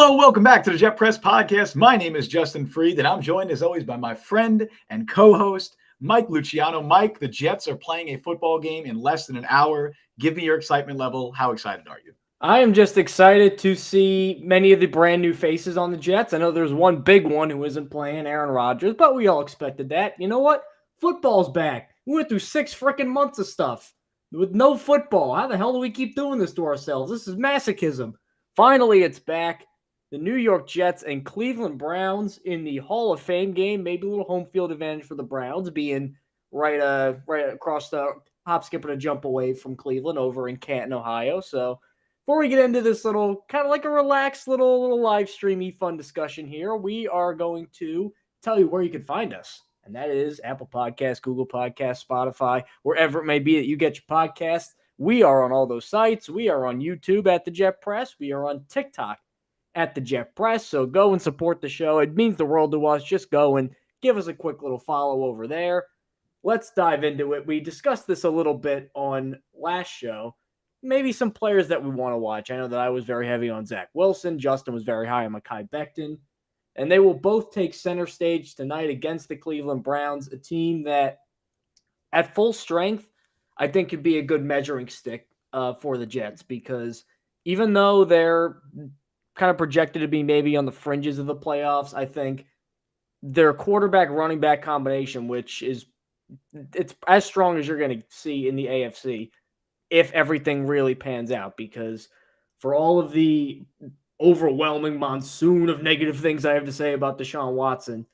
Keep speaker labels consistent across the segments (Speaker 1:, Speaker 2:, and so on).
Speaker 1: Hello, welcome back to the Jet Press Podcast. My name is Justin Freed, and I'm joined as always by my friend and co-host, Mike Luciano. Mike, the Jets are playing a football game in less than an hour. Give me your excitement level. How excited are you?
Speaker 2: I am just excited to see many of the brand new faces on the Jets. I know there's one big one who isn't playing, Aaron Rodgers, but we all expected that. You know what? Football's back. We went through 6 freaking months of stuff with no football. How the hell do we keep doing this to ourselves? This is masochism. Finally, it's back. The New York Jets and Cleveland Browns in the Hall of Fame game. Maybe a little home field advantage for the Browns, being right across the hop, skip, and a jump away from Cleveland over in Canton, Ohio. So before we get into this little kind of like a relaxed little live streamy fun discussion here, we are going to tell you where you can find us. And that is Apple Podcasts, Google Podcasts, Spotify, wherever it may be that you get your podcasts. We are on all those sites. We are on YouTube at The Jet Press. We are on TikTok at The Jet Press. So go and support the show. It means the world to us. Just go and give us a quick little follow over there. Let's dive into it. We discussed this a little bit on last show. Maybe some players that we want to watch. I know that I was very heavy on Zach Wilson. Justin was very high on Mekhi Becton. And they will both take center stage tonight against the Cleveland Browns, a team that at full strength, I think could be a good measuring stick for the Jets, because even though they're kind of projected to be maybe on the fringes of the playoffs, I think their quarterback running back combination, which is it's as strong as you're going to see in the AFC, if everything really pans out, because for all of the overwhelming monsoon of negative things I have to say about Deshaun Watson,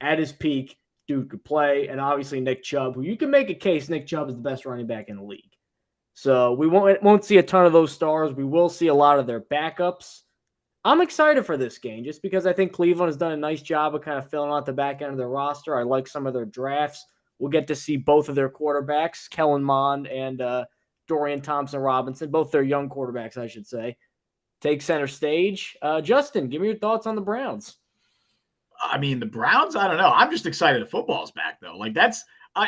Speaker 2: at his peak, dude could play. And obviously Nick Chubb, who you can make a case Nick Chubb is the best running back in the league. So we won't see a ton of those stars. We will see a lot of their backups. I'm excited for this game just because I think Cleveland has done a nice job of kind of filling out the back end of their roster. I like some of their drafts. We'll get to see both of their quarterbacks, Kellen Mond and Dorian Thompson-Robinson, both their young quarterbacks, I should say, take center stage. Justin, give me your thoughts on the Browns.
Speaker 1: I mean, the Browns, I don't know. I'm just excited that football's back, though. Like, that's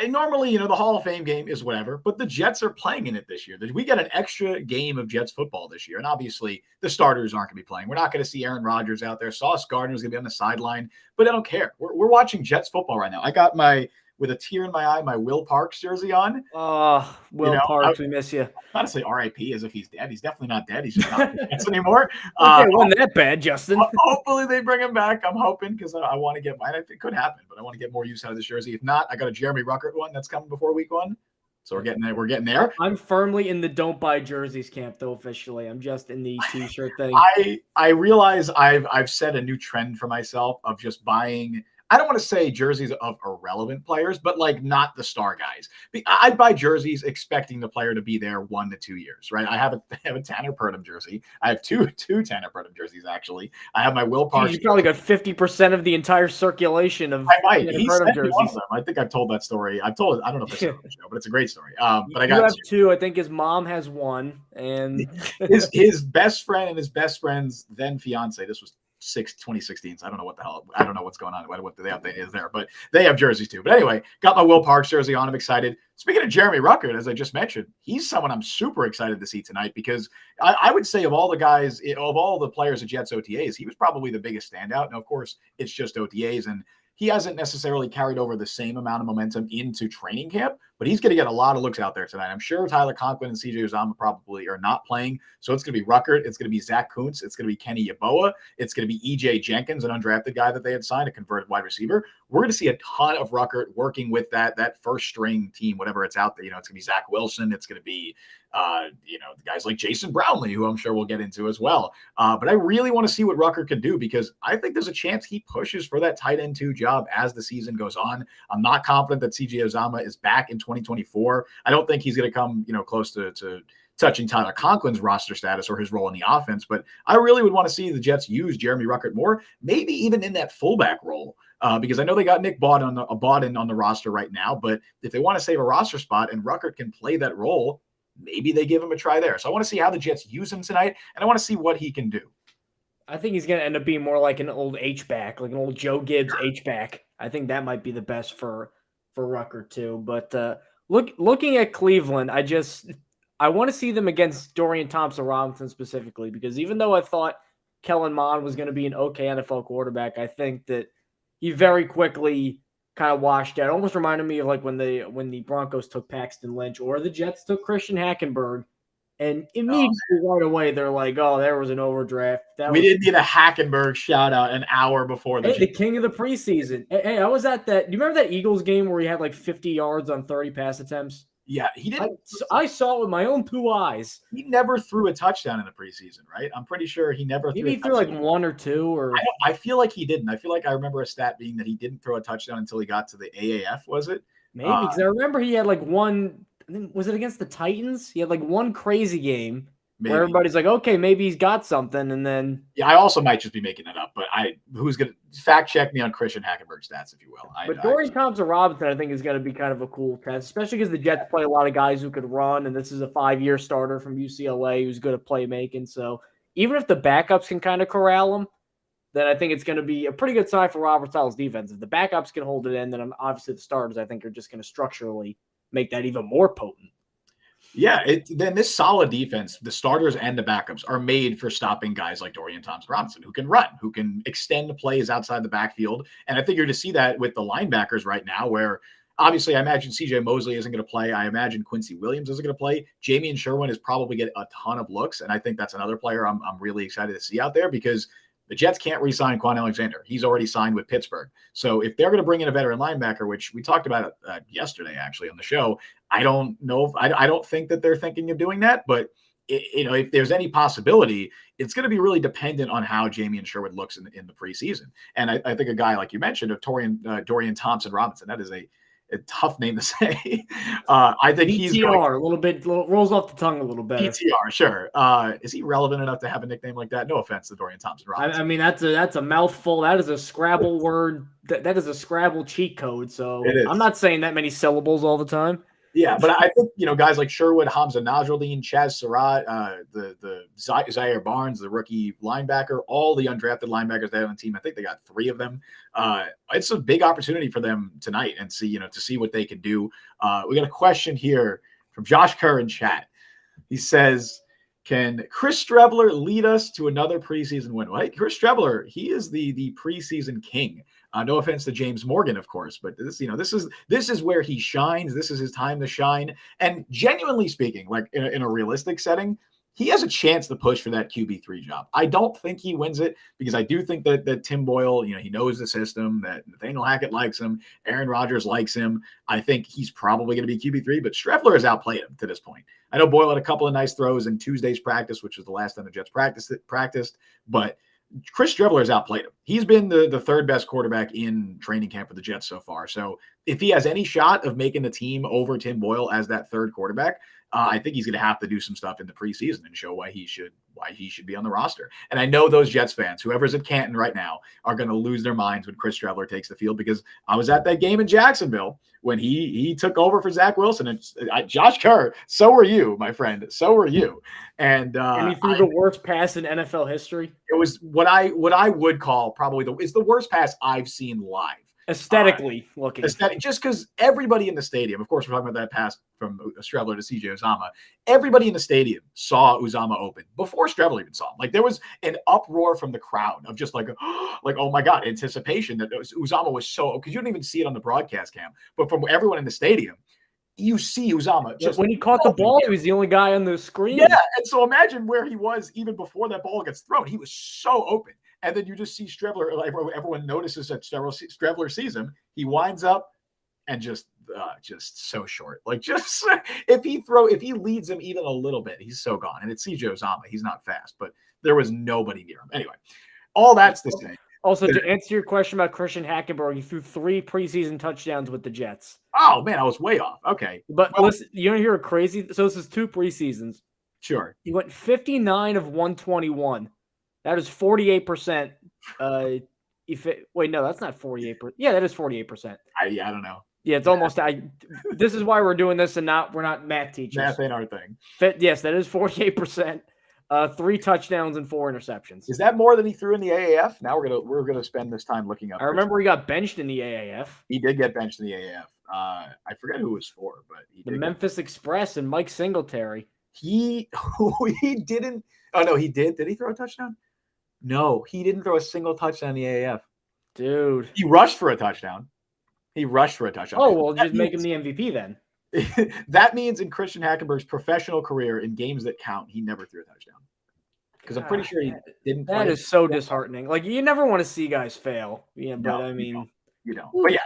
Speaker 1: normally, the Hall of Fame game is whatever, but the Jets are playing in it this year. We got an extra game of Jets football this year. And obviously, the starters aren't going to be playing. We're not going to see Aaron Rodgers out there. Sauce Gardner's going to be on the sideline, but I don't care. We're watching Jets football right now. I got with a tear in my eye, my Will Parks jersey on.
Speaker 2: Oh, Will Parks, we miss you.
Speaker 1: Honestly, R.I.P. as if he's dead. He's definitely not dead. He's just not the Jets anymore.
Speaker 2: Okay, wasn't that bad, Justin.
Speaker 1: Hopefully they bring him back. I'm hoping, because I want to get mine. It could happen, but I want to get more use out of this jersey. If not, I got a Jeremy Ruckert one that's coming before week 1. So we're getting there.
Speaker 2: I'm firmly in the don't buy jerseys camp, though, officially. I'm just in the t-shirt thing.
Speaker 1: I realize I've set a new trend for myself of just buying, I don't want to say jerseys of irrelevant players, but like not the star guys. I'd buy jerseys expecting the player to be there 1 to 2 years, right? I have a Tanner Purdom jersey. I have two Tanner Purdom jerseys, actually. I have my Will Parks.
Speaker 2: You probably got 50% of the entire circulation of
Speaker 1: Tanner Purdom jerseys. I think I've told that story. I don't know if it's on the show, but it's a great story. But I got
Speaker 2: two. I think his mom has one, and
Speaker 1: his best friend and his best friend's then fiance. This was 2016. So I don't know what the hell. I don't know what's going on. What the update is there, but they have jerseys too. But anyway, got my Will Parks jersey on. I'm excited. Speaking of Jeremy Ruckert, as I just mentioned, he's someone I'm super excited to see tonight, because I would say of all the players at Jets OTAs, he was probably the biggest standout. Now, of course, it's just OTAs, and he hasn't necessarily carried over the same amount of momentum into training camp, but he's going to get a lot of looks out there tonight. I'm sure Tyler Conklin and CJ Uzomah probably are not playing. So it's going to be Ruckert. It's going to be Zach Kuntz. It's going to be Kenny Yeboah. It's going to be EJ Jenkins, an undrafted guy that they had signed, a converted wide receiver. We're going to see a ton of Ruckert working with that first string team, whatever it's out there. It's going to be Zach Wilson. It's going to be, guys like Jason Brownlee, who I'm sure we'll get into as well. But I really want to see what Ruckert can do, because I think there's a chance he pushes for that tight end 2 job as the season goes on. I'm not confident that CJ Uzomah is back in 2024. I don't think he's going to come, close to touching Tyler Conklin's roster status or his role in the offense. But I really would want to see the Jets use Jeremy Ruckert more, maybe even in that fullback role, because I know they got Nick Bawden on the roster right now. But if they want to save a roster spot and Ruckert can play that role, maybe they give him a try there. So I want to see how the Jets use him tonight, and I want to see what he can do.
Speaker 2: I think he's going to end up being more like an old H-back, like an old Joe Gibbs H-back. I think that might be the best for Ruckert too. But looking at Cleveland, I want to see them against Dorian Thompson-Robinson specifically, because even though I thought Kellen Mond was going to be an okay NFL quarterback. I think that he very quickly kind of washed out. Almost reminded me of like when the Broncos took Paxton Lynch or the Jets took Christian Hackenberg. And
Speaker 1: Oh,
Speaker 2: immediately right away, they're like, oh, there was an overdraft. That
Speaker 1: we
Speaker 2: was
Speaker 1: didn't need a Hackenberg shout out an hour before the
Speaker 2: hey, the
Speaker 1: Jets.
Speaker 2: king of the preseason. Hey, I was at that. Do you remember that Eagles game where he had like 50 yards on 30 pass attempts?
Speaker 1: Yeah, he
Speaker 2: I,
Speaker 1: didn't.
Speaker 2: I saw it with my own 2 eyes.
Speaker 1: He never threw a touchdown in the preseason, right? I'm pretty sure he never threw
Speaker 2: Maybe
Speaker 1: a
Speaker 2: he threw like
Speaker 1: touchdown.
Speaker 2: 1 or 2 or
Speaker 1: I feel like he didn't. I feel like I remember a stat being that he didn't throw a touchdown until he got to the AAF, was it?
Speaker 2: maybe because I remember he had like one. Was it against the Titans? He had like one crazy game where
Speaker 1: Maybe.
Speaker 2: everybody's like, okay, maybe he's got something, and then
Speaker 1: Yeah, I also might just be making it up, but who's gonna fact check me on Christian Hackenberg stats, if you will.
Speaker 2: But Dorian Thompson-Robinson, I think, is going to be kind of a cool test, especially because the Jets play a lot of guys who could run, and this is a 5-year starter from UCLA who's good at playmaking. So even if the backups can kind of corral him, then I think it's going to be a pretty good sign for Robert Saleh's defense. If the backups can hold it in, then obviously the starters, I think, are just going to structurally make that even more potent.
Speaker 1: Yeah, then this solid defense, the starters and the backups are made for stopping guys like Dorian Thompson-Robinson, who can run, who can extend plays outside the backfield. And I think you're to see that with the linebackers right now, where obviously I imagine CJ Mosley isn't going to play. I imagine Quincy Williams isn't going to play. Jamie and Sherwin is probably get a ton of looks. And I think that's another player I'm really excited to see out there because the Jets can't re-sign Quan Alexander. He's already signed with Pittsburgh. So if they're going to bring in a veteran linebacker, which we talked about yesterday actually on the show, I don't know if I don't think that they're thinking of doing that, but if there's any possibility, it's going to be really dependent on how Jamie and Sherwood looks in the preseason. And I think a guy like you mentioned of Dorian Thompson-Robinson, that is a tough name to say. I think he's going
Speaker 2: PTR, a little bit, rolls off the tongue a little better.
Speaker 1: PTR, sure. Is he relevant enough to have a nickname like that? No offense to Dorian Thompson-Robinson.
Speaker 2: I mean, that's a mouthful. That is a Scrabble word. That is a Scrabble cheat code. So
Speaker 1: It is.
Speaker 2: I'm not saying that many syllables all the time.
Speaker 1: Yeah, but I think guys like Sherwood, Hamza Nasruddin, Chaz Surratt, the Zaire Barnes, the rookie linebacker, all the undrafted linebackers they have on the team. I think they got 3 of them. It's a big opportunity for them tonight and to see what they can do. We got a question here from Josh Kerr in chat. He says, "Can Chris Streveler lead us to another preseason win?" Well, hey, Chris Streveler, he is the preseason king. No offense to James Morgan, of course, but this is where he shines. This is his time to shine. And genuinely speaking, like in a realistic setting, he has a chance to push for that QB3 job. I don't think he wins it because I do think that Tim Boyle, he knows the system, that Nathaniel Hackett likes him, Aaron Rodgers likes him. I think he's probably going to be QB3, but Streveler has outplayed him to this point. I know Boyle had a couple of nice throws in Tuesday's practice, which was the last time the Jets practiced, but Chris Streveler has outplayed him. He's been the third best quarterback in training camp for the Jets so far. So if he has any shot of making the team over Tim Boyle as that third quarterback, I think he's going to have to do some stuff in the preseason and show why he should be on the roster. And I know those Jets fans, whoever's at Canton right now, are going to lose their minds when Chris Streveler takes the field because I was at that game in Jacksonville when he took over for Zach Wilson. And Josh Kerr, so were you, my friend. So were you. And
Speaker 2: he threw the worst pass in NFL history.
Speaker 1: It was what I would call probably it's the worst pass I've seen live.
Speaker 2: Aesthetically looking.
Speaker 1: Just because everybody in the stadium, of course, we're talking about that pass from Streveler to CJ Uzomah. Everybody in the stadium saw Uzomah open before Streveler even saw him. Like there was an uproar from the crowd of just like oh my God, anticipation that Uzomah was so, because you didn't even see it on the broadcast cam, but from everyone in the stadium, you see Uzomah just
Speaker 2: when he caught the ball, he was the only guy on the screen.
Speaker 1: Yeah, and so imagine where he was even before that ball gets thrown. He was so open. And then you just see Streveler, like everyone notices that Streveler sees him. He winds up and just so short. Like just if he leads him even a little bit, he's so gone. And it's CJ Uzomah. He's not fast, but there was nobody near him. Anyway, all that's to say.
Speaker 2: Also, to answer your question about Christian Hackenberg, he threw 3 preseason touchdowns with the Jets.
Speaker 1: Oh man, I was way off. Okay,
Speaker 2: but listen, you want to hear a crazy? So this is 2 preseasons.
Speaker 1: Sure.
Speaker 2: He went 59 of 121. That is 48%. Wait, no, that's not 48%. Yeah, that is 48%.
Speaker 1: I don't know.
Speaker 2: Yeah, it's almost. This is why we're doing this, and we're not math teachers.
Speaker 1: Math ain't our thing.
Speaker 2: Yes, that is 48%. 3 touchdowns and 4 interceptions.
Speaker 1: Is that more than he threw in the AAF? Now we're gonna spend this time looking up.
Speaker 2: I remember he got benched in the AAF.
Speaker 1: He did get benched in the AAF. I forget who it was for, but
Speaker 2: the Memphis Express and Mike Singletary.
Speaker 1: He didn't. Oh no, he did. Did he throw a touchdown? No, he didn't throw a single touchdown in the AAF.
Speaker 2: Dude.
Speaker 1: He rushed for a touchdown. He rushed for a touchdown.
Speaker 2: Oh, well,
Speaker 1: That
Speaker 2: just make him
Speaker 1: means,
Speaker 2: the MVP then.
Speaker 1: that means in Christian Hackenberg's professional career, in games that count, he never threw a touchdown. Because I'm pretty sure he didn't play.
Speaker 2: That is so disheartening. Like, you never want to see guys fail. Yeah, but I mean,
Speaker 1: you don't. But yeah,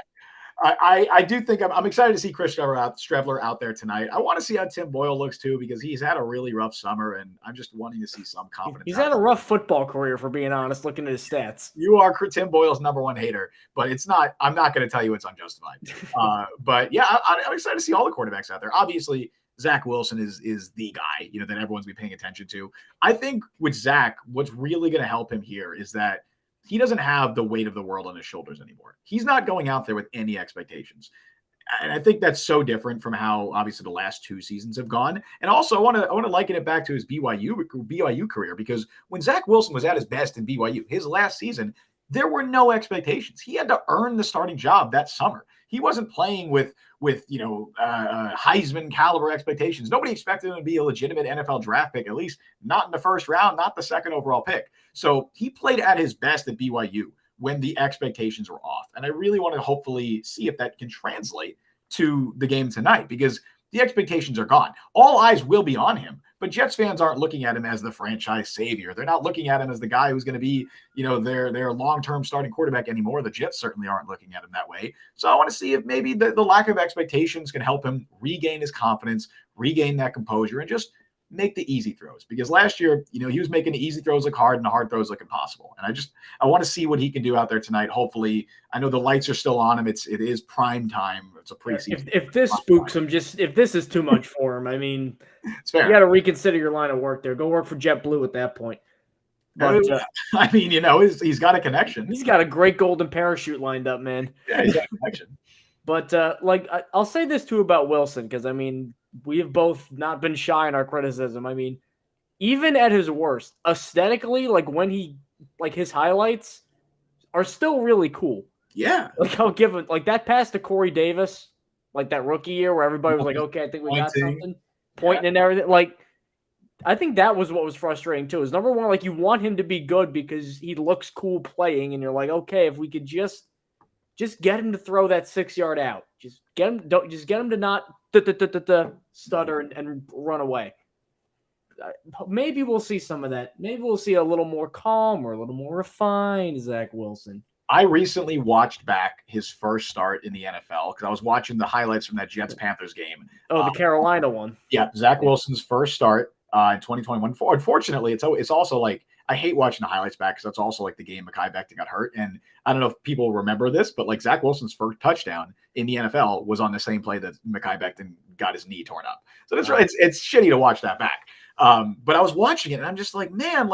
Speaker 1: I do think I'm excited to see Chris Streveler out there tonight. I want to see how Tim Boyle looks too, because he's had a really rough summer, and I'm just wanting to see some confidence.
Speaker 2: He's had a rough football career, for being honest, looking at his stats.
Speaker 1: You are Tim Boyle's number one hater, but it's not. I'm not going to tell you it's unjustified. But yeah, I'm excited to see all the quarterbacks out there. Obviously, Zach Wilson is the guy, that everyone's be paying attention to. I think with Zach, what's really going to help him here is that he doesn't have the weight of the world on his shoulders anymore. He's not going out there with any expectations. And I think that's so different from how obviously the last 2 seasons have gone. And also, I want to liken it back to his BYU career, because when Zach Wilson was at his best in BYU, his last season, there were no expectations. He had to earn the starting job that summer. He wasn't playing with Heisman caliber expectations. Nobody expected him to be a legitimate NFL draft pick, at least not in the first round, not the second overall pick. So he played at his best at BYU when the expectations were off. And I really want to hopefully see if that can translate to the game tonight, because the expectations are gone. All eyes will be on him, but Jets fans aren't looking at him as the franchise savior. They're not looking at him as the guy who's going to be, their long-term starting quarterback anymore. The Jets certainly aren't looking at him that way. So I want to see if maybe the lack of expectations can help him regain his confidence, regain that composure, and just make the easy throws. Because last year, he was making the easy throws look hard and the hard throws look impossible. And I want to see what he can do out there tonight. Hopefully, I know the lights are still on him. It is prime time. It's a preseason.
Speaker 2: If this spooks him, if this is too much for him, I mean,
Speaker 1: it's fair.
Speaker 2: You got to reconsider your line of work there. Go work for JetBlue at that point. But
Speaker 1: I mean, he's got a connection.
Speaker 2: He's got a great golden parachute lined up, man.
Speaker 1: Yeah, he's got a connection.
Speaker 2: But I'll say this too about Wilson, because I mean, we have both not been shy in our criticism. I mean, even at his worst, aesthetically, his highlights are still really cool.
Speaker 1: Yeah.
Speaker 2: I'll give him that pass to Corey Davis, that rookie year where everybody was like, okay, I think we got something. Pointing and everything. I think that was what was frustrating too. Is number one, you want him to be good because he looks cool playing, and you're like, okay, if we could just get him to throw that 6-yard out. Just get him to not stutter and run away. Maybe we'll see some of that. Maybe we'll see a little more calm or a little more refined Zach Wilson.
Speaker 1: I recently watched back his first start in the NFL because I was watching the highlights from that Jets-Panthers game.
Speaker 2: Oh, the Carolina one.
Speaker 1: Yeah, Zach Wilson's first start in 2021. Unfortunately, it's also I hate watching the highlights back because that's also the game Mekhi Becton got hurt. And I don't know if people remember this, but Zach Wilson's first touchdown in the NFL was on the same play that Mekhi Becton got his knee torn up. So it's shitty to watch that back. But I was watching it and I'm just like, man,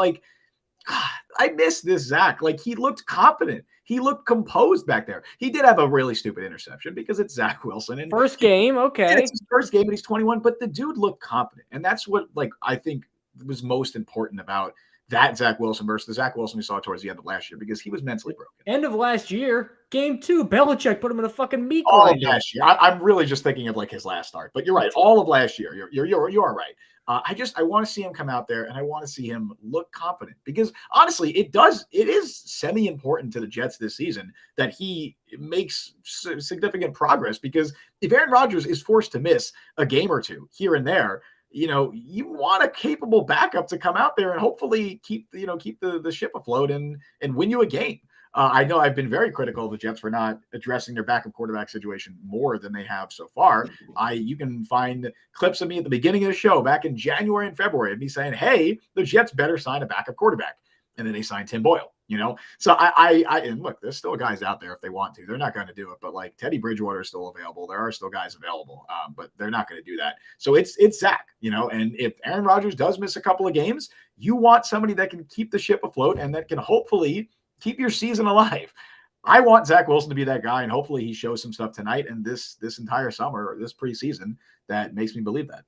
Speaker 1: I miss this Zach. He looked confident. He looked composed back there. He did have a really stupid interception because it's Zach Wilson. And
Speaker 2: first game, okay.
Speaker 1: It's his first game and he's 21, but the dude looked confident. And that's what I think was most important about that Zach Wilson versus the Zach Wilson we saw towards the end of last year, because he was mentally broken.
Speaker 2: End of last year, game 2, Belichick put him in a fucking meat
Speaker 1: grinder. All last year. I'm really just thinking of his last start, but you're right. All of last year, you are right. I want to see him come out there and I want to see him look confident, because honestly, it is semi-important to the Jets this season that he makes significant progress, because if Aaron Rodgers is forced to miss a game or two here and there, you want a capable backup to come out there and hopefully keep the ship afloat and win you a game. I know I've been very critical of the Jets for not addressing their backup quarterback situation more than they have so far. You can find clips of me at the beginning of the show back in January and February of me saying, hey, the Jets better sign a backup quarterback. And then they signed Tim Boyle, So and look, there's still guys out there if they want to. They're not going to do it, but Teddy Bridgewater is still available. There are still guys available, but they're not going to do that. So it's Zach, and if Aaron Rodgers does miss a couple of games, you want somebody that can keep the ship afloat and that can hopefully keep your season alive. I want Zach Wilson to be that guy, and hopefully he shows some stuff tonight and this entire summer or this preseason that makes me believe that.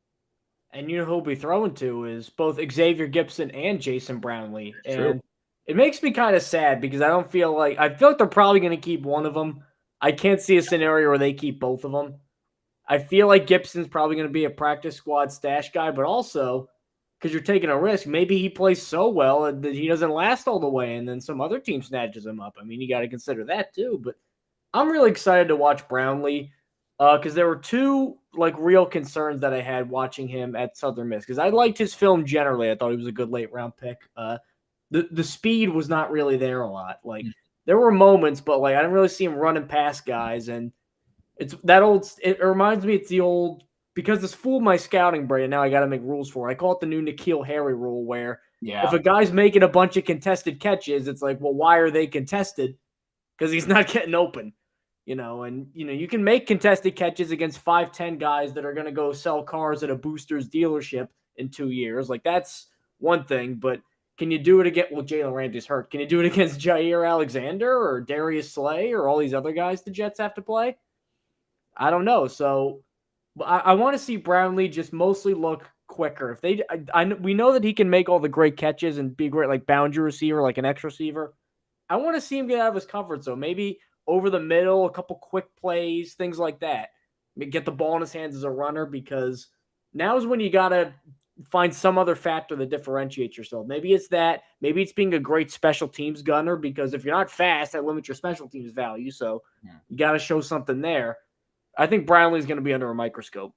Speaker 2: And who he'll be throwing to is both Xavier Gibson and Jason Brownlee.
Speaker 1: True.
Speaker 2: And it makes me kind of sad because I feel like they're probably going to keep one of them. I can't see a scenario where they keep both of them. I feel like Gibson's probably going to be a practice squad stash guy, but also because you're taking a risk. Maybe he plays so well that he doesn't last all the way, and then some other team snatches him up. I mean, you got to consider that too. But I'm really excited to watch Brownlee because there were two like real concerns that I had watching him at Southern Miss because I liked his film generally. I thought he was a good late round pick. The speed was not really there a lot. Like there were moments, but like I didn't really see him running past guys, and it's that old. It reminds me, it's the old because this fooled my scouting brain. And now I got to make rules for it. I call it the new N'Keal Harry rule, where if
Speaker 1: Yeah.
Speaker 2: a guy's making a bunch of contested catches, it's like, well, why are they contested? Because he's not getting open, and you can make contested catches against 5'10" guys that are going to go sell cars at a Boosters dealership in 2 years. Like that's one thing, but can you do it again? Well, Jalen Ramsey's hurt. Can you do it against Jair Alexander or Darius Slay or all these other guys the Jets have to play? I don't know. So I want to see Brownlee just mostly look quicker. If we know that he can make all the great catches and be great like boundary receiver, like an X receiver. I want to see him get out of his comfort zone. Maybe over the middle, a couple quick plays, things like that. Get the ball in his hands as a runner because now is when you got to find some other factor that differentiates yourself. Maybe it's that. Maybe it's being a great special teams gunner because if you're not fast, that limits your special teams value. So you got to show something there. I think Brownlee's going to be under a microscope.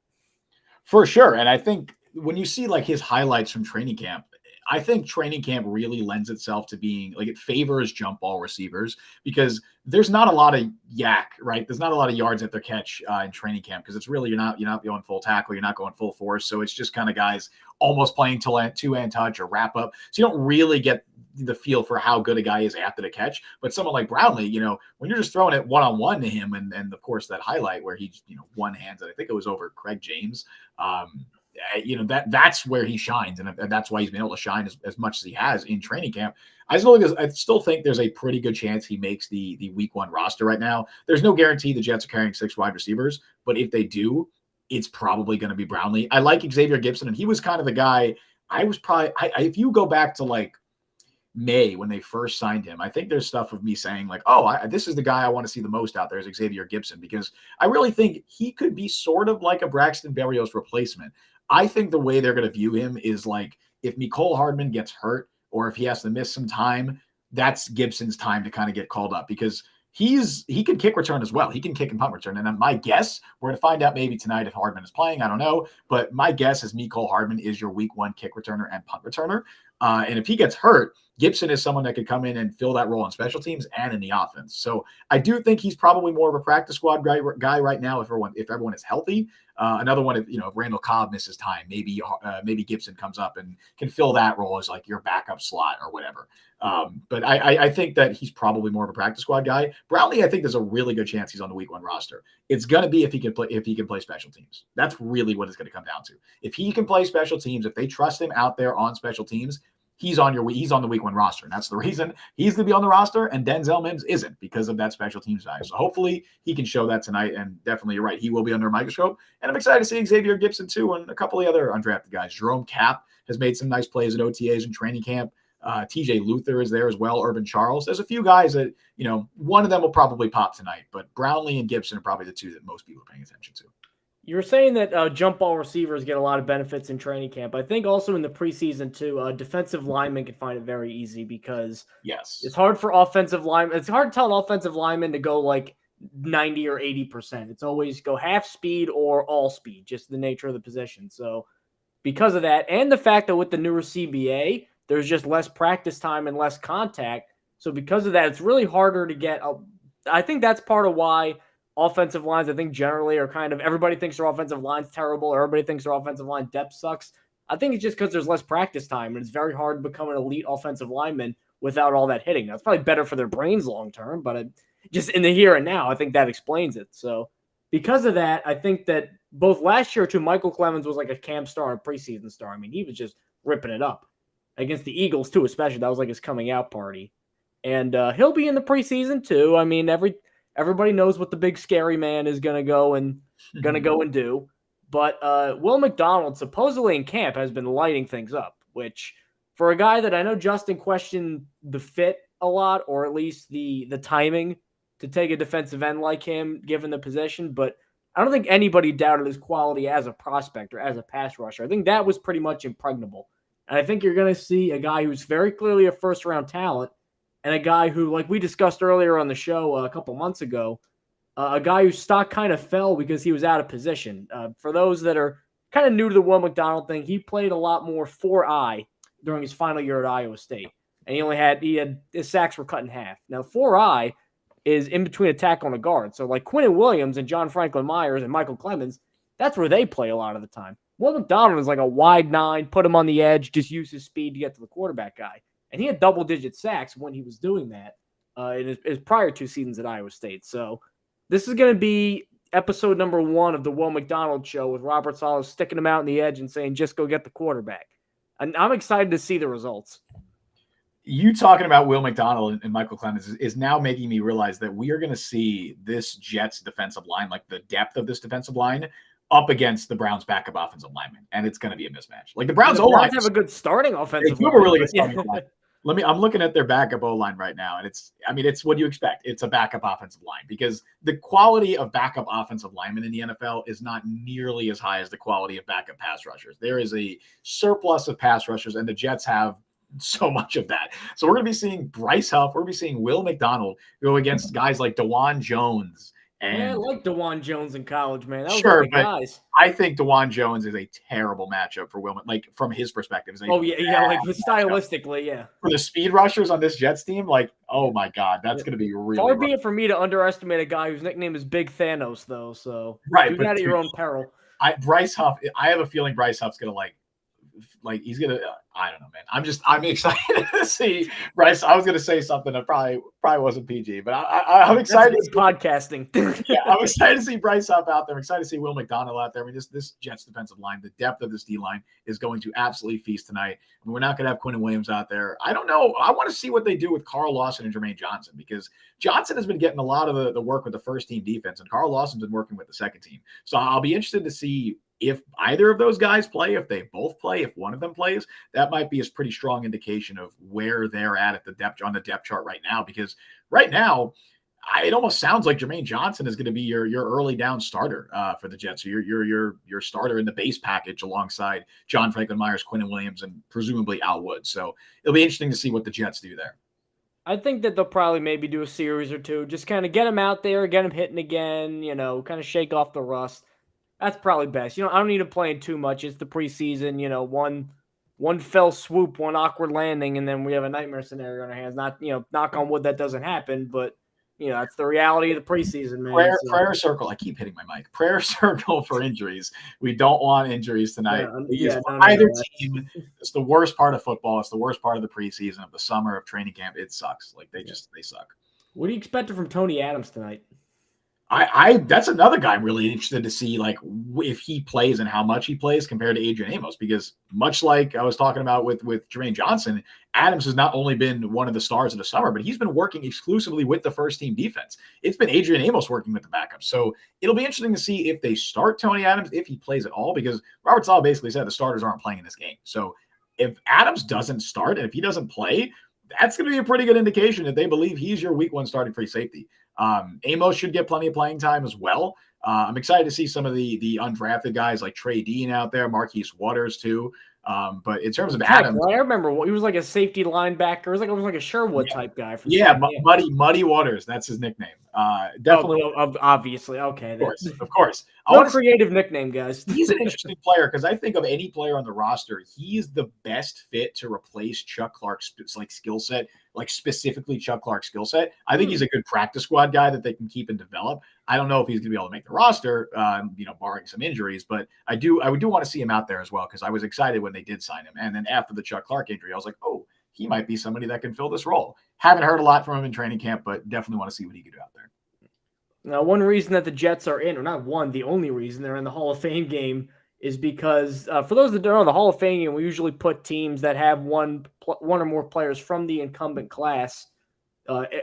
Speaker 1: For sure. And I think when you see like his highlights from training camp, I think training camp really lends itself to being like it favors jump ball receivers because there's not a lot of yak, right? There's not a lot of yards at their catch in training camp because it's really you're not going full tackle, you're not going full force, so it's just kind of guys almost playing two-hand touch or wrap up. So you don't really get the feel for how good a guy is after the catch. But someone like Brownlee, when you're just throwing it one-on-one to him, and of course that highlight where he one hands it, I think it was over Craig James. That's where he shines, and that's why he's been able to shine as much as he has in training camp. I still think there's a pretty good chance he makes the week 1 roster right now. There's no guarantee the Jets are carrying 6 wide receivers, but if they do, it's probably going to be Brownlee. I like Xavier Gibson, and he was kind of the guy if you go back to like May when they first signed him, I think there's stuff of me saying like, this is the guy I want to see the most out there is Xavier Gibson, because I really think he could be sort of like a Braxton Berrios replacement. I think the way they're going to view him is like if Mecole Hardman gets hurt or if he has to miss some time, that's Gibson's time to kind of get called up because he can kick return as well. He can kick and punt return. And my guess, we're going to find out maybe tonight if Hardman is playing. I don't know. But my guess is Mecole Hardman is your week 1 kick returner and punt returner. And if he gets hurt, Gibson is someone that could come in and fill that role on special teams and in the offense. So I do think he's probably more of a practice squad guy right now if everyone is healthy. Another one, if Randall Cobb misses time, maybe Gibson comes up and can fill that role as like your backup slot or whatever. But I think that he's probably more of a practice squad guy. Brownlee, I think there's a really good chance he's on the week 1 roster. It's going to be if he can play special teams. That's really what it's going to come down to. If he can play special teams, if they trust him out there on special teams, he's on the week 1 roster. And that's the reason he's going to be on the roster and Denzel Mims isn't because of that special teams value. So hopefully he can show that tonight. And definitely you're right. He will be under a microscope. And I'm excited to see Xavier Gibson too. And a couple of the other undrafted guys. Jerome Kapp has made some nice plays at OTAs and training camp. TJ Luther is there as well. Urban Charles. There's a few guys that, one of them will probably pop tonight, but Brownlee and Gibson are probably the two that most people are paying attention to.
Speaker 2: You were saying that jump ball receivers get a lot of benefits in training camp. I think also in the preseason too, defensive linemen can find it very easy because it's hard for offensive linemen. It's hard to tell an offensive lineman to go like 90 or 80%. It's always go half speed or all speed, just the nature of the position. So because of that, and the fact that with the newer CBA, there's just less practice time and less contact. So because of that, it's really harder to get. I think that's part of why offensive lines, I think generally are kind of, everybody thinks their offensive line's terrible. Everybody thinks their offensive line depth sucks. I think it's just because there's less practice time and it's very hard to become an elite offensive lineman without all that hitting. That's probably better for their brains long-term, but just in the here and now, I think that explains it. So because of that, I think that both last year too, Michael Clemens was like a camp star and preseason star. I mean, he was just ripping it up against the Eagles too, especially. That was like his coming out party. And he'll be in the preseason too. I mean, everybody knows what the big scary man is going to go and do. But Will McDonald supposedly in camp has been lighting things up, which for a guy that I know Justin questioned the fit a lot, or at least the timing to take a defensive end like him, given the position. But I don't think anybody doubted his quality as a prospect or as a pass rusher. I think that was pretty much impregnable. And I think you're going to see a guy who's very clearly a first-round talent and a guy who, like we discussed earlier on the show a couple months ago, a guy whose stock kind of fell because he was out of position. For those that are kind of new to the Will McDonald thing, he played a lot more 4-eye during his final year at Iowa State. And his sacks were cut in half. Now, 4-eye is in between a tackle and a guard. So like Quinnen Williams and John Franklin Myers and Michael Clemens, that's where they play a lot of the time. Will McDonald is like a wide 9, put him on the edge, just use his speed to get to the quarterback guy. And he had double-digit sacks when he was doing that in his prior 2 seasons at Iowa State. So this is going to be episode number 1 of the Will McDonald Show with Robert Saleh sticking him out on the edge and saying, just go get the quarterback. And I'm excited to see the results.
Speaker 1: You talking about Will McDonald and Michael Clemens is now making me realize that we are going to see this Jets defensive line, like the depth of this defensive line, up against the Browns' backup offensive lineman, and it's going to be a mismatch. Like the Browns' O-line
Speaker 2: have a good starting offensive
Speaker 1: line. They have a really good starting line. I'm looking at their backup O-line right now, and it's what you expect. It's a backup offensive line because the quality of backup offensive linemen in the NFL is not nearly as high as the quality of backup pass rushers. There is a surplus of pass rushers, and the Jets have so much of that. So we're going to be seeing Bryce Huff. We're going to be seeing Will McDonald go against guys like DeJuan Jones. And
Speaker 2: I like DeJuan Jones in college, man. That was
Speaker 1: sure,
Speaker 2: like
Speaker 1: but
Speaker 2: guys.
Speaker 1: I think DeJuan Jones is a terrible matchup for Will, like from his perspective.
Speaker 2: Like stylistically, yeah.
Speaker 1: For the speed rushers on this Jets team, like, oh my God, that's going to be really
Speaker 2: far be it for me to underestimate a guy whose nickname is Big Thanos, though. So do that at your own peril.
Speaker 1: Bryce Huff, I have a feeling Bryce Huff's going to he's gonna. I don't know, man. I'm excited to see Bryce. I was gonna say something that probably wasn't PG, but I'm excited.
Speaker 2: That's podcasting.
Speaker 1: Yeah, I'm excited to see Bryce Huff out there. I'm excited to see Will McDonald out there. I mean, this Jets defensive line, the depth of this D line is going to absolutely feast tonight. I mean, we're not gonna have Quinnen Williams out there. I don't know. I want to see what they do with Carl Lawson and Jermaine Johnson because Johnson has been getting a lot of the work with the first team defense, and Carl Lawson's been working with the second team. So I'll be interested to see if either of those guys play, if they both play, if one of them plays. That might be a pretty strong indication of where they're at the depth chart right now. Because right now, it almost sounds like Jermaine Johnson is going to be your early down starter for the Jets. So your starter in the base package alongside John Franklin Myers, Quinnen Williams, and presumably Al Woods. So it'll be interesting to see what the Jets do there.
Speaker 2: I think that they'll probably maybe do a series or two, just kind of get him out there, get him hitting again, kind of shake off the rust. That's probably best. I don't need to play in too much. It's the preseason, one fell swoop, one awkward landing, and then we have a nightmare scenario on our hands. Not, knock on wood that doesn't happen, but that's the reality of the preseason, man.
Speaker 1: Prayer circle. I keep hitting my mic. Prayer circle for injuries. We don't want injuries tonight. Either team. It's the worst part of football. It's the worst part of the preseason, of the summer, of training camp. It sucks. They suck.
Speaker 2: What do you expect from Tony Adams tonight?
Speaker 1: That's another guy I'm really interested to see, if he plays and how much he plays compared to Adrian Amos, because much like I was talking about with Jermaine Johnson, Adams has not only been one of the stars of the summer, but he's been working exclusively with the first team defense. It's been Adrian Amos working with the backups. So it'll be interesting to see if they start Tony Adams, if he plays at all, because Robert Saleh basically said the starters aren't playing in this game. So if Adams doesn't start and if he doesn't play, that's going to be a pretty good indication that they believe he's your week 1 starting free safety. Amos should get plenty of playing time as well. I'm excited to see some of the undrafted guys like Trey Dean out there, Marquise Waters too. But in terms of Adams,
Speaker 2: I remember he was like a safety linebacker. It was like a Sherwood type guy.
Speaker 1: Muddy Waters. That's his nickname. Definitely,
Speaker 2: obviously. Okay,
Speaker 1: of course.
Speaker 2: Creative nickname, guys.
Speaker 1: He's an interesting player because I think of any player on the roster, he's the best fit to replace Chuck Clark's skill set, specifically Chuck Clark's skill set. I think he's a good practice squad guy that they can keep and develop. I don't know if he's going to be able to make the roster, barring some injuries, but I do want to see him out there as well because I was excited when they did sign him. And then after the Chuck Clark injury, I was like, oh, he might be somebody that can fill this role. Haven't heard a lot from him in training camp, but definitely want to see what he could do out there.
Speaker 2: Now, one reason that the Jets are in, or not one, the only reason they're in the Hall of Fame game is because for those that don't know, the Hall of Fame game, we usually put teams that have one or more players from the incumbent class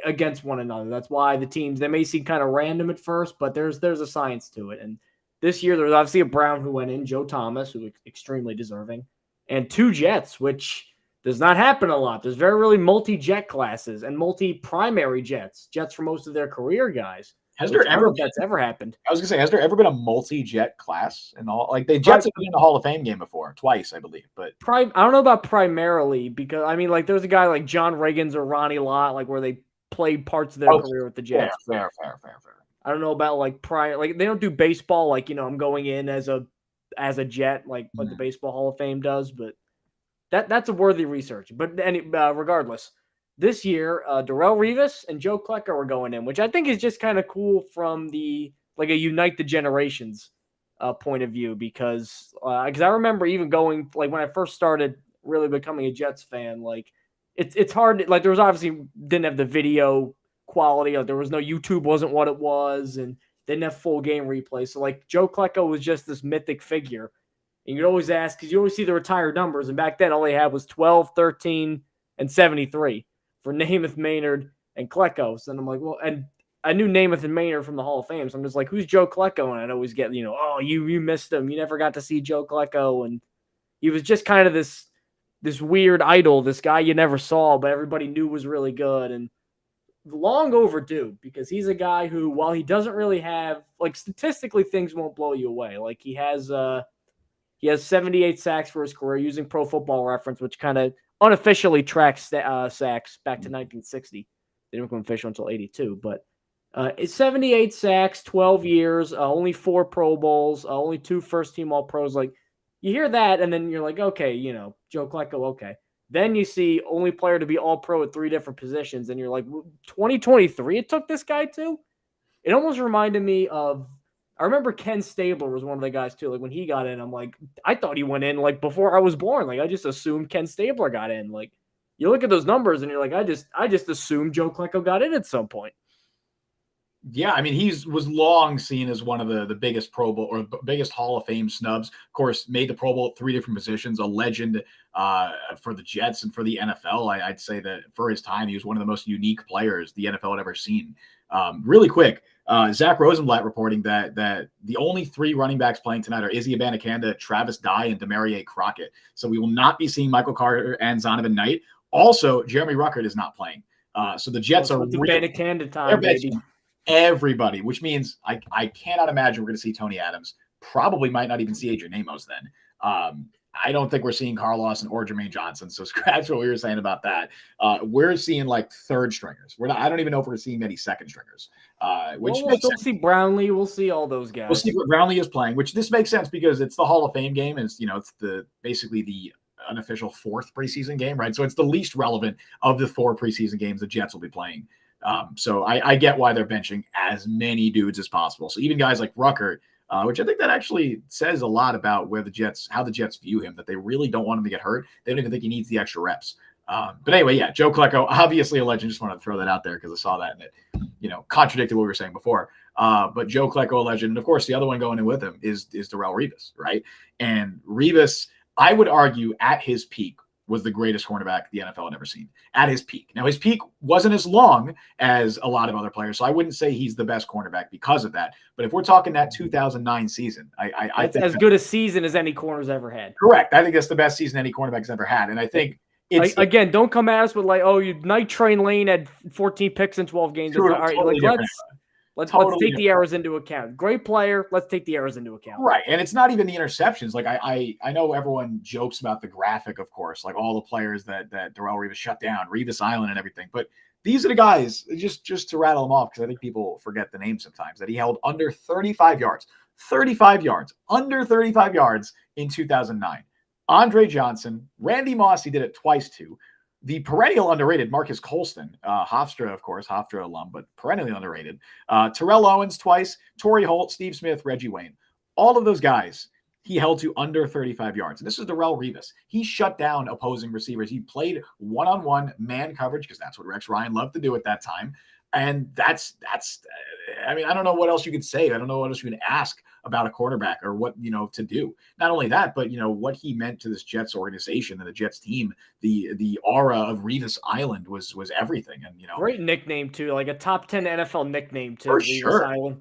Speaker 2: against one another. That's why the teams, they may seem kind of random at first, but there's a science to it. And this year, there's obviously a Brown who went in, Joe Thomas, who was extremely deserving, and 2 Jets, which does not happen a lot. There's very really multi-jet classes and multi-primary Jets for most of their career guys.
Speaker 1: Has
Speaker 2: which
Speaker 1: there
Speaker 2: I don't know
Speaker 1: ever
Speaker 2: if that's ever happened.
Speaker 1: I was gonna say, has there ever been a multi-jet class in all? Like the Jets
Speaker 2: Probably,
Speaker 1: have been in the Hall of Fame game before, twice, I believe. But
Speaker 2: I don't know about primarily because I mean, like, there's a guy like John Riggins or Ronnie Lott, like where they played parts of their
Speaker 1: okay,
Speaker 2: career with the
Speaker 1: fair,
Speaker 2: Jets.
Speaker 1: fair, fair, fair, fair.
Speaker 2: I don't know about like prior, like they don't do baseball, like I'm going in as a Jet, like what the
Speaker 1: Mm.
Speaker 2: Baseball Hall of Fame does, but that's a worthy research. But regardless, this year, Darrelle Revis and Joe Klecko are going in, which I think is just kind of cool from the like a unite the generations point of view because I remember even going like when I first started really becoming a Jets fan, like it's hard like there was obviously didn't have the video quality, like there was no YouTube wasn't what it was, and didn't have full game replay. So like Joe Klecko was just this mythic figure. And you'd always ask because you always see the retired numbers. And back then, all they had was 12, 13, and 73 for Namath, Maynard, and Klecko. So I'm like, well, and I knew Namath and Maynard from the Hall of Fame. So I'm just like, who's Joe Klecko? And I'd always get, oh, you missed him. You never got to see Joe Klecko. And he was just kind of this weird idol, this guy you never saw, but everybody knew was really good. And long overdue because he's a guy who, while he doesn't really have, like, statistically, things won't blow you away. Like, he has 78 sacks for his career using Pro Football Reference, which kind of unofficially tracks sacks back to 1960. They didn't become official until 82, but it's 78 sacks, 12 years, only 4 Pro Bowls, only 2 first-team All-Pros. Like, you hear that, and then you're like, okay, Joe Klecko, okay. Then you see only player to be All-Pro at 3 different positions, and you're like, 2023 it took this guy to? It almost reminded me of I remember Ken Stabler was one of the guys too. Like when he got in, I'm like, I thought he went in like before I was born. Like I just assumed Ken Stabler got in. Like you look at those numbers and you're like, I just assumed Joe Klecko got in at some point.
Speaker 1: Yeah, I mean, was long seen as one of the biggest Pro Bowl or biggest Hall of Fame snubs. Of course, made the Pro Bowl at 3 different positions, a legend for the Jets and for the NFL. I'd say that for his time, he was one of the most unique players the NFL had ever seen. Really quick, Zach Rosenblatt reporting that the only 3 running backs playing tonight are Izzy Abanikanda, Travis Dye, and Demarie Crockett. So we will not be seeing Michael Carter and Zonovan Knight. Also, Jeremy Ruckert is not playing. So the Jets are
Speaker 2: It's
Speaker 1: really
Speaker 2: Abanikanda time, baby.
Speaker 1: everybody, which means I cannot imagine we're going to see Tony Adams. Probably might not even see Adrian Amos then. I don't think we're seeing Carl Lawson or Jermaine Johnson. So scratch what we were saying about that. We're seeing like 3rd stringers. I don't even know if we're seeing many 2nd stringers. Which
Speaker 2: we'll still see Brownlee. We'll see all those guys.
Speaker 1: We'll see what Brownlee is playing. Which this makes sense because it's the Hall of Fame game, and it's basically the unofficial 4th preseason game, right? So it's the least relevant of the 4 preseason games the Jets will be playing. So I get why they're benching as many dudes as possible. So even guys like Ruckert, which I think that actually says a lot about how the Jets view him, that they really don't want him to get hurt. They don't even think he needs the extra reps. But anyway, yeah, Joe Klecko, obviously a legend. Just wanted to throw that out there because I saw that and it, contradicted what we were saying before. But Joe Klecko, a legend. And of course, the other one going in with him is Darrelle Revis, right? And Revis, I would argue at his peak, was the greatest cornerback the NFL had ever seen at his peak. Now, his peak wasn't as long as a lot of other players, so I wouldn't say he's the best cornerback because of that. But if we're talking that 2009 season, I think
Speaker 2: as good a season as any corner's ever had.
Speaker 1: Correct. I think that's the best season any cornerback's ever had. And I think
Speaker 2: again, don't come at us with like, Night Train Lane had 14 picks in 12 games.
Speaker 1: All
Speaker 2: right,
Speaker 1: totally
Speaker 2: like let's take the errors into account. Great player. Let's take the errors into account.
Speaker 1: Right. And it's not even the interceptions. Like I know everyone jokes about the graphic, of course, like all the players that Darrelle Revis shut down, Revis Island and everything. But these are the guys, just to rattle them off, because I think people forget the name sometimes, that he held under 35 yards, under 35 yards in 2009. Andre Johnson, Randy Moss, he did it twice too. The perennial underrated Marcus Colston, Hofstra, of course, Hofstra alum, but perennially underrated. Terrell Owens twice, Torrey Holt, Steve Smith, Reggie Wayne. All of those guys he held to under 35 yards. And this is Darrelle Revis. He shut down opposing receivers. He played one-on-one man coverage because that's what Rex Ryan loved to do at that time. And that's I mean, I don't know what else you could say. I don't know what else you can ask about a quarterback or what, to do. Not only that, but, what he meant to this Jets organization and the Jets team, the aura of Revis Island was everything. And,
Speaker 2: great nickname too, like a top 10 NFL nickname too.
Speaker 1: For
Speaker 2: Revis
Speaker 1: sure.
Speaker 2: Island.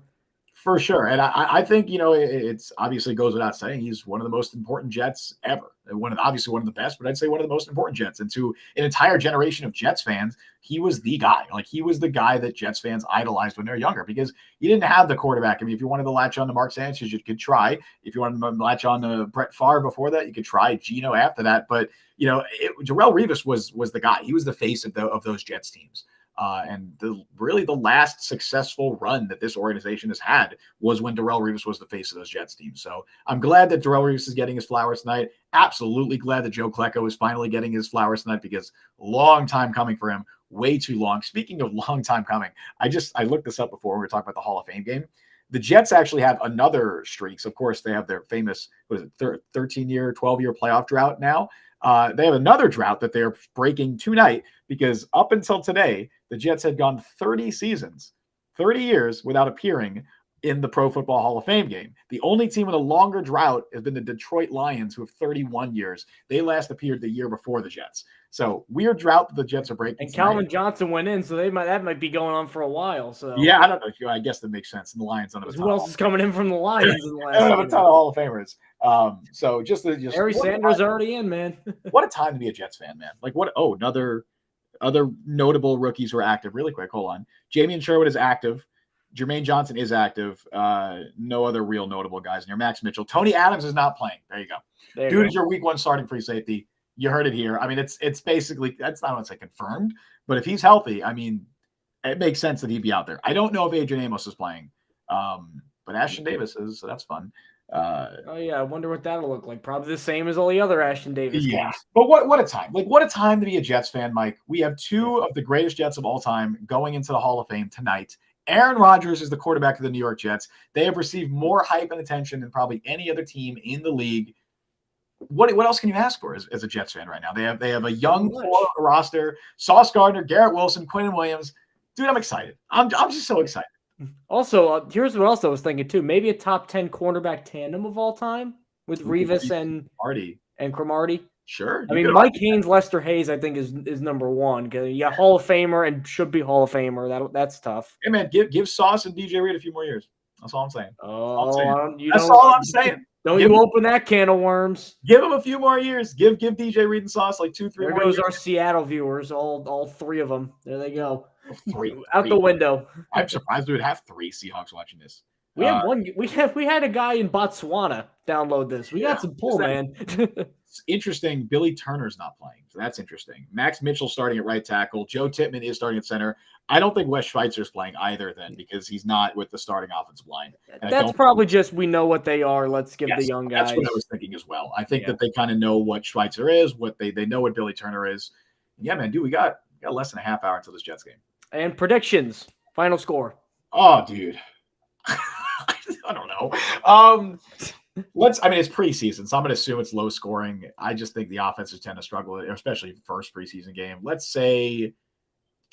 Speaker 1: For sure. And I think, it's obviously goes without saying he's one of the most important Jets ever. Obviously one of the best, but I'd say one of the most important Jets. And to an entire generation of Jets fans, he was the guy. Like he was the guy that Jets fans idolized when they were younger because you didn't have the quarterback. I mean, if you wanted to latch on to Mark Sanchez, you could try. If you wanted to latch on to Brett Favre before that, you could try Geno after that. But Darrelle Revis was the guy. He was the face of those Jets teams. And really the last successful run that this organization has had was when Darrelle Revis was the face of those Jets teams. So I'm glad that Darrelle Revis is getting his flowers tonight. Absolutely glad that Joe Klecko is finally getting his flowers tonight because long time coming for him, way too long. Speaking of long time coming, I looked this up before we were talking about the Hall of Fame game. The Jets actually have another streak. So of course, they have their famous 13-year, 12-year playoff drought now. They have another drought that they're breaking tonight because up until today, the Jets had gone 30 seasons, 30 years without appearing in the Pro Football Hall of Fame game. The only team with a longer drought has been the Detroit Lions, who have 31 years. They last appeared the year before the Jets. So weird drought that the Jets are breaking.
Speaker 2: And Calvin Johnson went in, so that might be going on for a while. So
Speaker 1: yeah, I don't know. I guess that makes sense. And the Lions don't have a ton.
Speaker 2: Who else is coming in from the Lions in the last?
Speaker 1: They don't have a ton of Hall of Famers. So just
Speaker 2: Harry Sanders already in, man.
Speaker 1: What a time to be a Jets fan, man. Like what? Oh, other notable rookies were active. Really quick, hold on. Jamian Sherwood is active. Jermaine Johnson is active. No other real notable guys in here. Max Mitchell. Tony Adams is not playing. There you go. Dude is your week 1 starting free safety. You heard it here. I mean, it's basically, that's not what I say confirmed, but if he's healthy, I mean, it makes sense that he'd be out there. I don't know if Adrian Amos is playing, but Ashton Davis is, so that's fun.
Speaker 2: Oh yeah, I wonder what that'll look like. Probably the same as all the other Ashton Davis games.
Speaker 1: But what a time! Like what a time to be a Jets fan, Mike. We have 2 of the greatest Jets of all time going into the Hall of Fame tonight. Aaron Rodgers is the quarterback of the New York Jets. They have received more hype and attention than probably any other team in the league. What else can you ask for as a Jets fan right now? They have a young core roster: Sauce Gardner, Garrett Wilson, Quinnen Williams. Dude, I'm excited. I'm just so excited.
Speaker 2: Also, here's what else I was thinking too. Maybe a top 10 cornerback tandem of all time with Revis and Cromartie.
Speaker 1: Sure.
Speaker 2: I mean, Mike Haynes, Lester Hayes, I think is number 1 because you got Hall of Famer and should be Hall of Famer. That's tough.
Speaker 1: Hey man, give Sauce and DJ Reed a few more years. That's all I'm saying.
Speaker 2: That's all I'm saying. Don't you open that can of worms.
Speaker 1: Give them a few more years. Give DJ Reed and Sauce like 2-3 more years.
Speaker 2: There goes our Seattle viewers, all 3 of them. There they go.
Speaker 1: 3
Speaker 2: out the window.
Speaker 1: I'm surprised we would have 3 Seahawks watching this.
Speaker 2: We had one. We had a guy in Botswana download this. We got some pull, man.
Speaker 1: It's interesting. Billy Turner's not playing, so that's interesting. Max Mitchell starting at right tackle. Joe Tippmann is starting at center. I don't think Wes Schweitzer's playing either then because he's not with the starting offensive line. And
Speaker 2: that's probably just we know what they are. Let's give the young guys.
Speaker 1: That's what I was thinking as well. I think that they kind of know what Schweitzer is, what they know what Billy Turner is. Yeah, man, dude, we got less than a half hour until this Jets game.
Speaker 2: And predictions, final score.
Speaker 1: Oh, dude. I don't know. It's preseason, so I'm going to assume it's low scoring. I just think the offenses tend to struggle, especially first preseason game. Let's say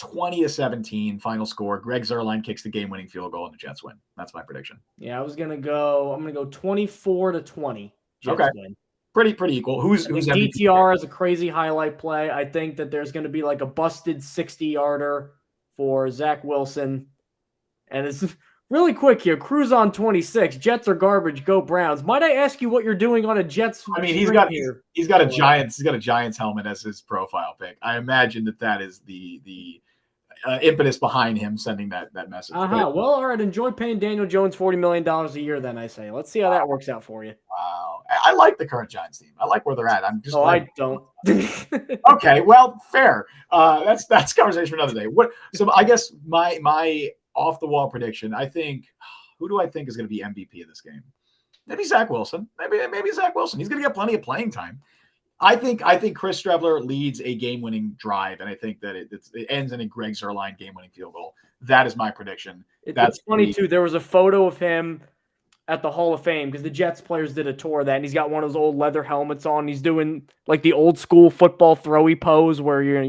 Speaker 1: 20-17 final score. Greg Zuerlein kicks the game-winning field goal and the Jets win. That's my prediction.
Speaker 2: Yeah, I'm going to go 24-20. Jets win.
Speaker 1: Pretty equal. Who's
Speaker 2: DTR has a crazy highlight play. I think that there's going to be like a busted 60-yarder for Zach Wilson. And it's really quick here. Cruz on 26. Jets are garbage. Go Browns. Might I ask you what you're doing on a Jets?
Speaker 1: I mean, he's got a Giants helmet as his profile pic. I imagine that is the impetus behind him sending that message.
Speaker 2: Well, all right. Enjoy paying Daniel Jones $40 million a year. Then I say, let's see how that works out for you.
Speaker 1: Wow, I like the current Giants team. I like where they're at. I'm just.
Speaker 2: I don't.
Speaker 1: Okay, well, fair. That's conversation for another day. So I guess my off the wall prediction. I think who do I think is going to be MVP of this game? Maybe Zach Wilson. Maybe Zach Wilson. He's going to get plenty of playing time. I think Chris Streveler leads a game-winning drive, and I think that it ends in a Greg Zuerlein game-winning field goal. That is my prediction.
Speaker 2: That's funny too. There was a photo of him at the Hall of Fame because the Jets players did a tour of that, and he's got one of those old leather helmets on. He's doing like the old school football throwy pose where your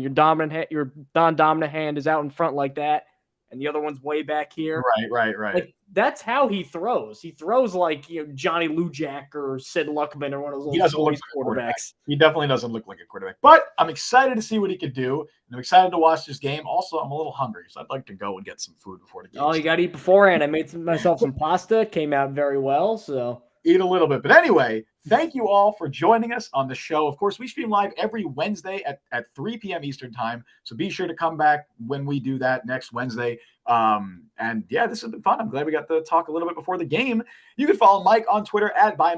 Speaker 2: non-dominant hand is out in front like that. and the other one's way back here.
Speaker 1: Right.
Speaker 2: Like, that's how he throws. He throws like Johnny Lujack or Sid Luckman or one of those
Speaker 1: He
Speaker 2: old
Speaker 1: doesn't look like a
Speaker 2: quarterbacks.
Speaker 1: He definitely doesn't look like a quarterback. But I'm excited to see what he could do, and I'm excited to watch this game. Also, I'm a little hungry, so I'd like to go and get some food before the game.
Speaker 2: Oh, you got to eat beforehand. I made myself some pasta. Came out very well, so.
Speaker 1: Eat a little bit. But anyway, thank you all for joining us on the show. Of course, we stream live every Wednesday at 3 p.m. Eastern time. So be sure to come back when we do that next Wednesday. And yeah, this has been fun. I'm glad we got to talk a little bit before the game. You can follow Mike on Twitter at by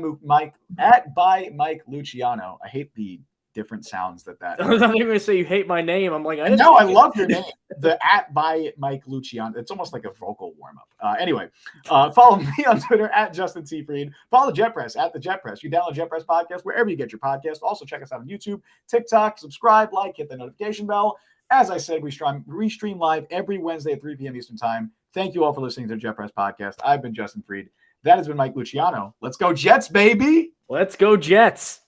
Speaker 1: Mike Luciano. I hate the different sounds that.
Speaker 2: I was not even going to say you hate my name. I'm like, I
Speaker 1: love your name. The at by Mike Luciano. It's almost like a vocal warm up. Anyway, follow me on Twitter at Justin T. Freed. Follow Jet Press at the Jet Press. You download Jet Press podcast wherever you get your podcast. Also check us out on YouTube, TikTok, subscribe, like, hit the notification bell. As I said, we stream live every Wednesday at 3 p.m. Eastern time. Thank you all for listening to the Jet Press podcast. I've been Justin Freed. That has been Mike Luciano. Let's go Jets, baby.
Speaker 2: Let's go Jets.